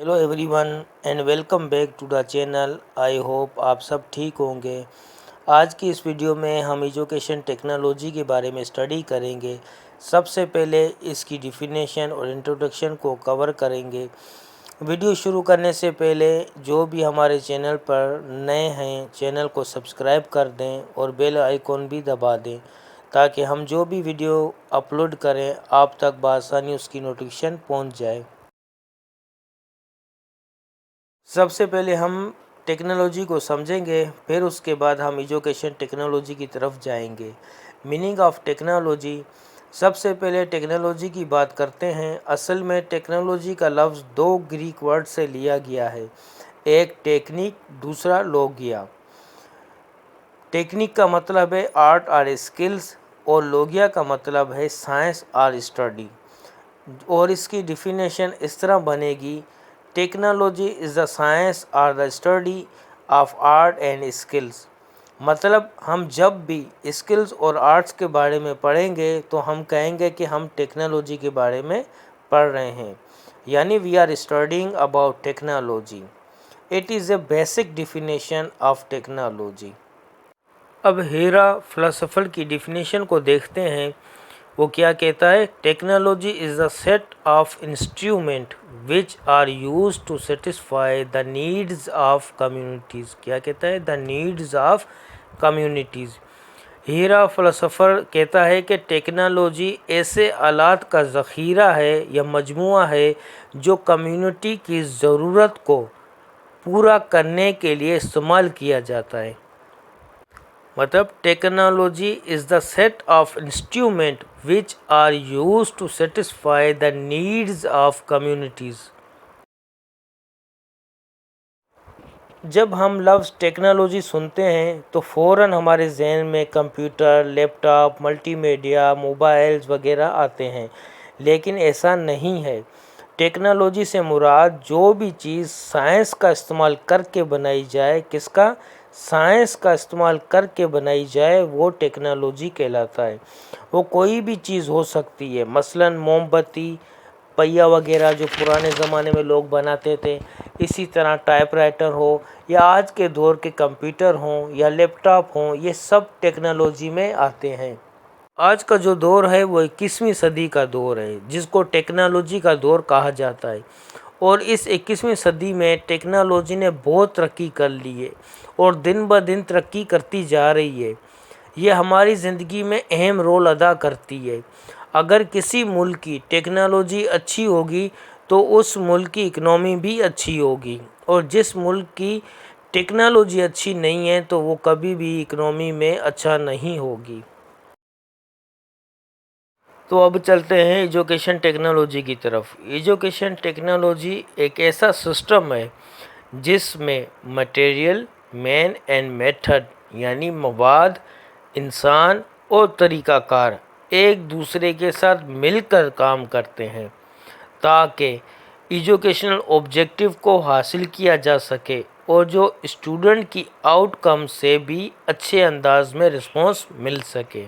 Hello everyone and welcome back to the channel. I hope आप सब ठीक होंगे। आज की इस वीडियो में हम एजुकेशन टेक्नोलॉजी के बारे में स्टडी करेंगे। सबसे पहले इसकी डिफिनेशन और इंट्रोडक्शन को कवर करेंगे। वीडियो शुरू करने से पहले जो भी हमारे चैनल पर नए हैं चैनल को सब्सक्राइब कर दें और बेल आइकॉन भी दबा दें ताकि हम जो भी वीडियो अपलोड करें आप तक बआसानी उसकी नोटिफिकेशन पहुंच जाए। सबसे पहले हम टेक्नोलॉजी को समझेंगे, फिर उसके बाद हम एजुकेशन टेक्नोलॉजी की तरफ जाएंगे। Meaning of technology. सबसे पहले टेक्नोलॉजी की बात करते हैं। असल में टेक्नोलॉजी का लफ्ज़ दो ग्रीक वर्ड से लिया गया है, एक टेक्निक, दूसरा लोगिया। टेक्निक का मतलब है आर्ट और स्किल्स और लोगिया का मतलब है साइंस और स्टडी। और इसकी डिफिनेशन इस तरह बनेगी, टेक्नोलॉजी इज़ द साइंस और the study of art and skills. मतलब हम जब भी स्किल्स और आर्ट्स के बारे में पढ़ेंगे तो हम कहेंगे कि हम टेक्नोलॉजी के बारे में पढ़ रहे हैं, यानी we are studying about technology. It is a basic definition of technology. अब हेरा फिलोसोफर की डिफिनेशन को देखते हैं। वो क्या कहता है, technology is the set of instrument which are use to satisfy the needs of communities. क्या कहता है, द नीड्स ऑफ कम्युनिटीज़। हीरा फिलोसोफर कहता है कि टेक्नोलॉजी ऐसे आलात का ज़ख़ीरा है या मजमुआ है जो कम्युनिटी की ज़रूरत को पूरा करने के लिए इस्तेमाल किया जाता है। मतलब technology is the set of instrument which are use to satisfy the needs of communities. जब हम लफ्ज़ टेक्नोलॉजी सुनते हैं तो फ़ौरन हमारे जहन में कंप्यूटर, लैपटॉप, मल्टीमीडिया, मोबाइल्स वगैरह आते हैं, लेकिन ऐसा नहीं है। टेक्नोलॉजी से मुराद जो भी चीज़ साइंस का इस्तेमाल करके बनाई जाए, किसका, साइंस का इस्तेमाल करके बनाई जाए, वो टेक्नोलॉजी कहलाता है। वो कोई भी चीज़ हो सकती है, मसलन मोमबत्ती, पहिया वगैरह जो पुराने ज़माने में लोग बनाते थे, इसी तरह टाइपराइटर हो या आज के दौर के कंप्यूटर हों या लैपटॉप हों, ये सब टेक्नोलॉजी में आते हैं। आज का जो दौर है वो 21वीं सदी का दौर है, जिसको टेक्नोलॉजी का दौर कहा जाता है। और इस 21वीं सदी में टेक्नोलॉजी ने बहुत तरक्की कर ली है और दिन ब दिन तरक्की करती जा रही है। ये हमारी ज़िंदगी में अहम रोल अदा करती है। अगर किसी मुल्क की टेक्नोलॉजी अच्छी होगी तो उस मुल्क की इकनॉमी भी अच्छी होगी, और जिस मुल्क की टेक्नोलॉजी अच्छी नहीं है तो वो कभी भी इकनॉमी में अच्छा नहीं होगी। तो अब चलते हैं एजुकेशन टेक्नोलॉजी की तरफ। एजुकेशन टेक्नोलॉजी एक ऐसा सिस्टम है जिसमें मटेरियल, मैन एंड मेथड यानी मवाद, इंसान और तरीक़ाकार एक दूसरे के साथ मिलकर काम करते हैं ताकि एजुकेशनल ऑब्जेक्टिव को हासिल किया जा सके और जो स्टूडेंट की आउटकम से भी अच्छे अंदाज में रिस्पॉन्स मिल सके।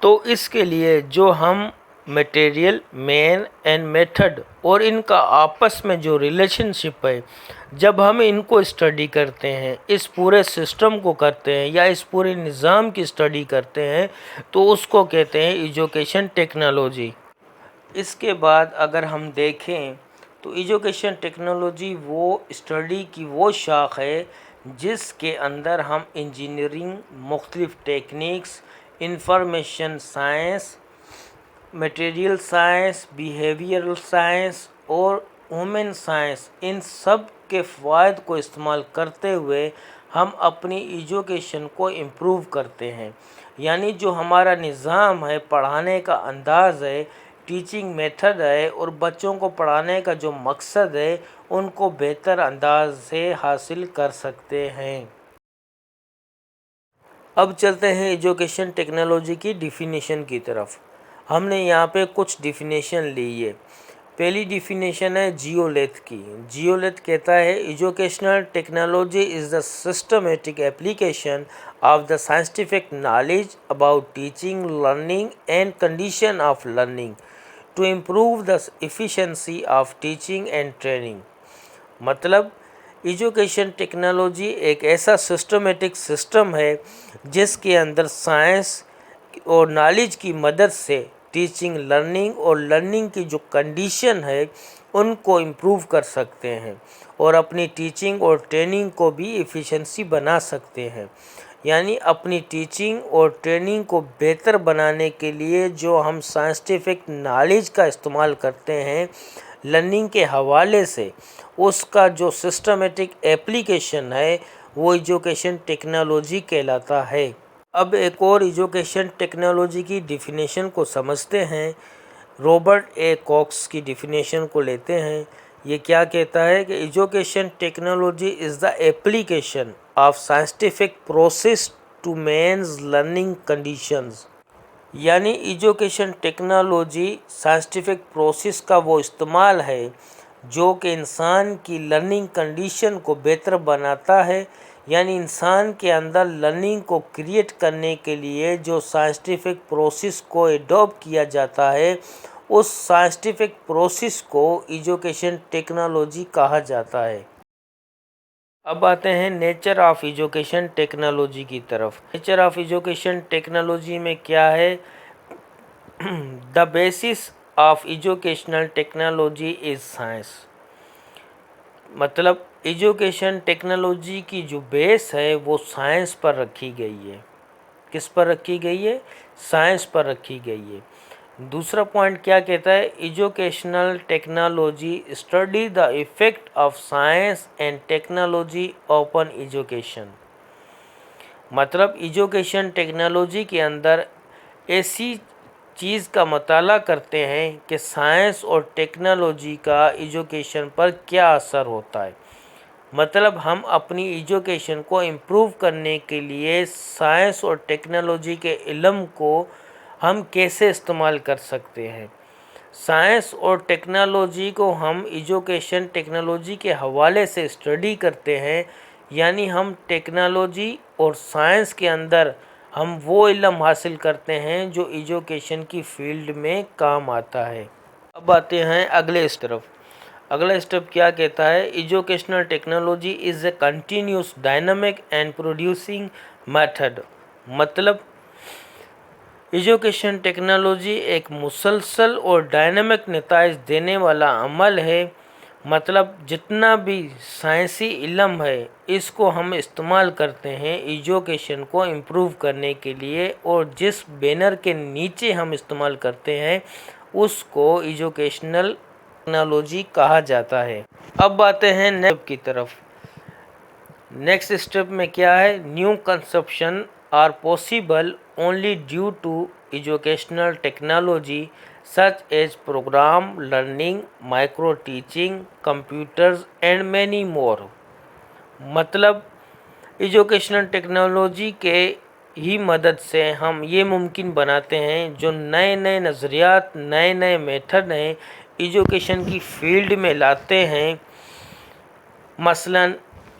तो इसके लिए जो हम मटेरियल, मैन एंड मेथड और इनका आपस में जो रिलेशनशिप है, जब हम इनको स्टडी करते हैं, इस पूरे सिस्टम को करते हैं या इस पूरे निज़ाम की स्टडी करते हैं, तो उसको कहते हैं एजुकेशन टेक्नोलॉजी। इसके बाद अगर हम देखें तो एजुकेशन टेक्नोलॉजी वो स्टडी की वो शाख है जिसके अंदर हम इंजीनियरिंग, मुख्तलिफ़ techniques, information science, material science, behavioural science और वुमेन साइंस, इन सब के फ़वाइद को इस्तेमाल करते हुए हम अपनी एजुकेशन को इम्प्रूव करते हैं। यानी जो हमारा निज़ाम है, पढ़ाने का अंदाज़ है, टीचिंग मेथड है और बच्चों को पढ़ाने का जो मकसद है, उनको बेहतर अंदाज से हासिल कर सकते हैं। अब चलते हैं एजुकेशन टेक्नोलॉजी की डिफिनेशन की तरफ। हमने यहाँ पे कुछ डिफिनेशन ली है। पहली डिफिनेशन है जियोलेथ की। जियोलेथ कहता है educational technology is the systematic application of the scientific knowledge about teaching, learning and condition of learning to improve the efficiency of teaching and training. मतलब एजुकेशन टेक्नोलॉजी एक ऐसा सिस्टमेटिक सिस्टम है जिसके अंदर साइंस और नॉलेज की मदद से टीचिंग, लर्निंग और लर्निंग की जो कंडीशन है उनको इम्प्रूव कर सकते हैं और अपनी टीचिंग और ट्रेनिंग को भी एफिशिएंसी बना सकते हैं। यानी अपनी टीचिंग और ट्रेनिंग को बेहतर बनाने के लिए जो हम साइंटिफिक नॉलेज का इस्तेमाल करते हैं लर्निंग के हवाले से, उसका जो सिस्टमेटिक एप्लीकेशन है वो एजुकेशन टेक्नोलॉजी कहलाता है। अब एक और एजुकेशन टेक्नोलॉजी की डिफिनेशन को समझते हैं। रॉबर्ट ए कॉक्स की डिफिनेशन को लेते हैं। ये क्या कहता है कि education technology is the application of scientific process to men's learning conditions. यानी एजुकेशन टेक्नोलॉजी साइंटिफिक प्रोसेस का वो इस्तेमाल है जो कि इंसान की लर्निंग कंडीशन को बेहतर बनाता है। यानी इंसान के अंदर लर्निंग को क्रिएट करने के लिए जो साइंटिफिक प्रोसेस को एडॉप्ट किया जाता है उस साइंटिफिक प्रोसेस को एजुकेशन टेक्नोलॉजी कहा जाता है। अब आते हैं नेचर ऑफ एजुकेशन टेक्नोलॉजी की तरफ। नेचर ऑफ एजुकेशन टेक्नोलॉजी में क्या है? The basis of educational technology is science. मतलब एजुकेशन टेक्नोलॉजी की जो बेस है वो साइंस पर रखी गई है। किस पर रखी गई है? साइंस पर रखी गई है। दूसरा पॉइंट क्या कहता है? Educational technology study the effect of science and technology open education. मतलब एजुकेशन टेक्नोलॉजी के अंदर ऐसी चीज़ का मताला करते हैं कि साइंस और टेक्नोलॉजी का एजुकेशन पर क्या असर होता है। मतलब हम अपनी एजुकेशन को इम्प्रूव करने के लिए साइंस और टेक्नोलॉजी के इल्म को हम कैसे इस्तेमाल कर सकते हैं। साइंस और टेक्नोलॉजी को हम एजुकेशन टेक्नोलॉजी के हवाले से स्टडी करते हैं। यानी हम टेक्नोलॉजी और साइंस के अंदर हम वो इल्म हासिल करते हैं जो एजुकेशन की फील्ड में काम आता है। अब आते हैं अगले इस तरफ। अगला स्टेप क्या कहता है? Educational technology is a continuous dynamic and producing method. मतलब एजुकेशन टेक्नोलॉजी एक मुसलसल और डायनामिक नताइज देने वाला अमल है। मतलब जितना भी साइंसी इल्म है इसको हम इस्तेमाल करते हैं एजुकेशन को इम्प्रूव करने के लिए और जिस बैनर के नीचे हम इस्तेमाल करते हैं उसको एजुकेशनल टेक्नोलॉजी कहा जाता है। अब आते हैं नेक्स्ट की तरफ। नेक्स्ट स्टेप में क्या है? New conception are possible only due to educational technology such as program learning, micro teaching, computers and many more। मतलब एजुकेशनल टेक्नोलॉजी के ही मदद से हम ये मुमकिन बनाते हैं जो नए नए नज़रियात, नए नए मेथड हैं एजुकेशन की फील्ड में लाते हैं। मसलन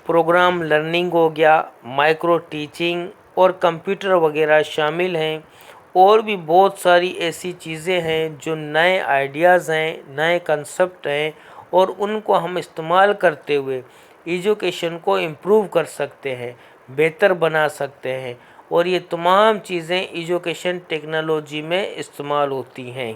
प्रोग्राम लर्निंग हो गया, माइक्रो टीचिंग और कंप्यूटर वगैरह शामिल हैं। और भी बहुत सारी ऐसी चीज़ें हैं जो नए आइडियाज़ हैं, नए कंसेप्ट हैं और उनको हम इस्तेमाल करते हुए एजुकेशन को इम्प्रूव कर सकते हैं, बेहतर बना सकते हैं और ये तमाम चीज़ें एजुकेशन टेक्नोलॉजी में इस्तेमाल होती हैं।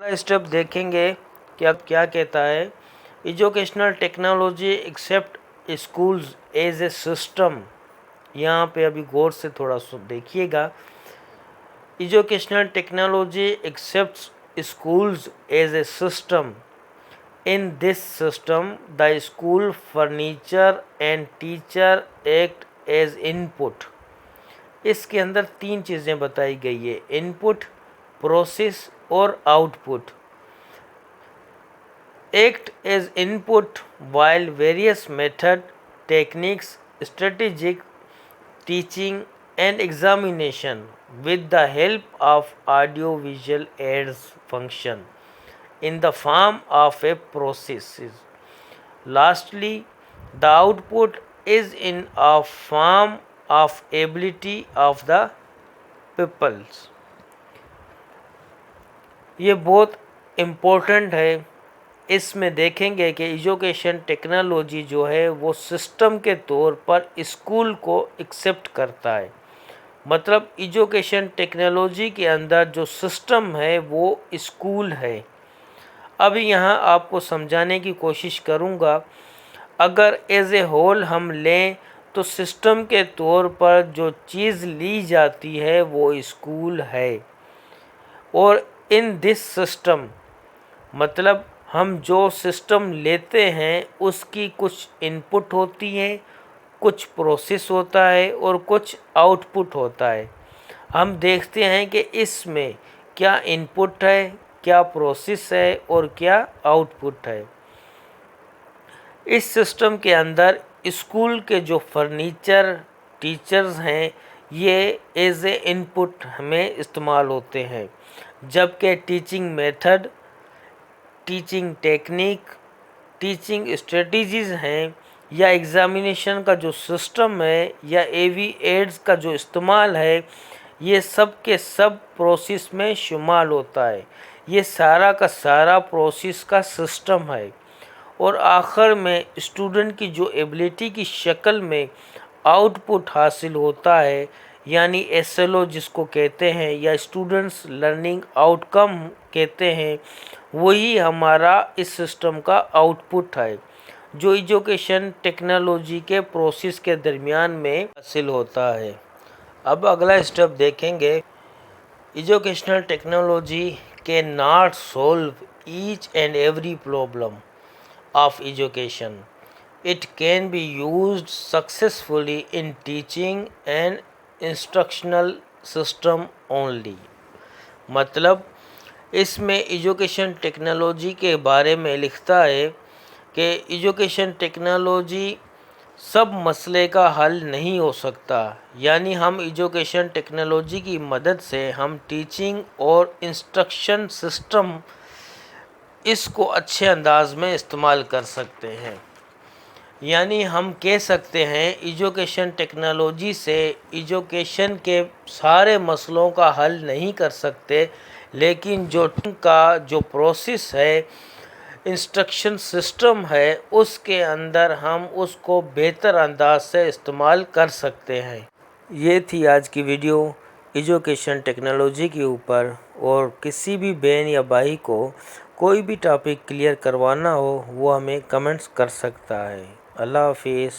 अगला स्टेप देखेंगे क्या क्या कहता है? Educational technology accept schools as a system. यहाँ पे अभी गौर से थोड़ा देखिएगा। Educational technology accepts schools as a system. In this system the school furniture and teacher act as input. इसके अंदर तीन चीज़ें बताई गई है, इनपुट, प्रोसेस और output. Act as input while various method, techniques, strategic teaching and examination with the help of audio visual aids function in the form of a process. Lastly, the output is in a form of ability of the pupils। یہ بہت important ہے۔ اس میں دیکھیں گے کہ education technology جو ہے وہ سسٹم کے طور پر اسکول کو ایکسیپٹ کرتا ہے، مطلب ایجوکیشن ٹیکنالوجی کے اندر جو سسٹم ہے وہ اسکول ہے۔ اب یہاں آپ کو سمجھانے کی کوشش کروں گا، اگر ایز اے ہول ہم لیں تو سسٹم کے طور پر جو چیز لی جاتی ہے وہ اسکول ہے، اور ان دس سسٹم مطلب ہم جو سسٹم لیتے ہیں اس کی کچھ ان پٹ ہوتی ہے، کچھ پروسیس ہوتا ہے اور کچھ آؤٹ پٹ ہوتا ہے۔ ہم دیکھتے ہیں کہ اس میں کیا ان پٹ ہے، کیا پروسیس ہے اور کیا آؤٹ پٹ ہے۔ اس سسٹم کے اندر اسکول کے جو فرنیچر، ٹیچرز ہیں، یہ ایز اے ان پٹ ہمیں استعمال ہوتے ہیں، جبکہ teaching method, teaching technique, teaching strategies ہیں، یا ایگزامینیشن کا جو سسٹم ہے، یا اے وی ایڈز کا جو استعمال ہے، یہ سب کے سب پروسیس میں شمال ہوتا ہے۔ یہ سارا کا سارا پروسیس کا سسٹم ہے، اور آخر میں اسٹوڈنٹ کی جو ایبلٹی کی شکل میں آؤٹ پٹ حاصل ہوتا ہے، یعنی ایس ایل او جس کو کہتے ہیں، یا اسٹوڈنٹس لرننگ آؤٹ کم کہتے ہیں، وہی ہمارا اس سسٹم کا آؤٹ پٹ ہے جو ایجوکیشن ٹیکنالوجی کے پروسیس کے درمیان میں حاصل ہوتا ہے۔ اب اگلا اسٹیپ دیکھیں گے، educational technology can not solve each and every problem of education. It can be used successfully in teaching and instructional system only. مطلب اس میں ایجوکیشن ٹیکنالوجی کے بارے میں لکھتا ہے کہ ایجوکیشن ٹیکنالوجی سب مسئلے کا حل نہیں ہو سکتا، یعنی ہم ایجوکیشن ٹیکنالوجی کی مدد سے ہم ٹیچنگ اور انسٹرکشن سسٹم اس کو اچھے انداز میں استعمال کر سکتے ہیں۔ یعنی ہم کہہ سکتے ہیں ایجوکیشن ٹیکنالوجی سے ایجوکیشن کے سارے مسئلوں کا حل نہیں کر سکتے، لیکن جو پروسیس ہے، انسٹرکشن سسٹم ہے، اس کے اندر ہم اس کو بہتر انداز سے استعمال کر سکتے ہیں۔ یہ تھی آج کی ویڈیو ایجوکیشن ٹیکنالوجی کے اوپر، اور کسی بھی بہن یا بھائی کو کوئی بھی ٹاپک کلیئر کروانا ہو وہ ہمیں کمنٹس کر سکتا ہے۔ اللہ حافظ۔